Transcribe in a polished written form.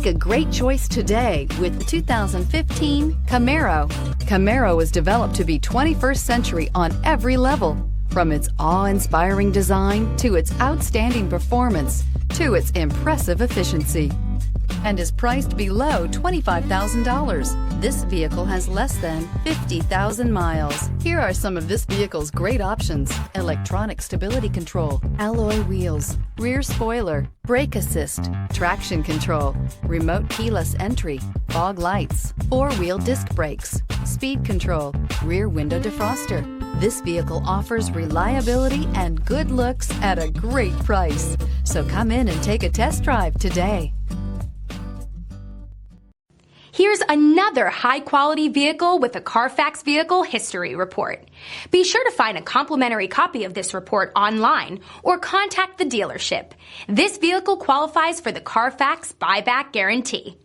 Make a great choice today with the 2015 Camaro. Camaro was developed to be 21st century on every level, from its awe-inspiring design to its outstanding performance to its impressive efficiency, and is priced below $25,000. This vehicle has less than 50,000 miles. Here are some of this vehicle's great options: electronic stability control, alloy wheels, rear spoiler, brake assist, traction control, remote keyless entry, fog lights, four-wheel disc brakes, speed control, rear window defroster. This vehicle offers reliability and good looks at a great price. So come in and take a test drive today. Here's another high-quality vehicle with a Carfax Vehicle History Report. Be sure to find a complimentary copy of this report online or contact the dealership. This vehicle qualifies for the Carfax Buyback Guarantee.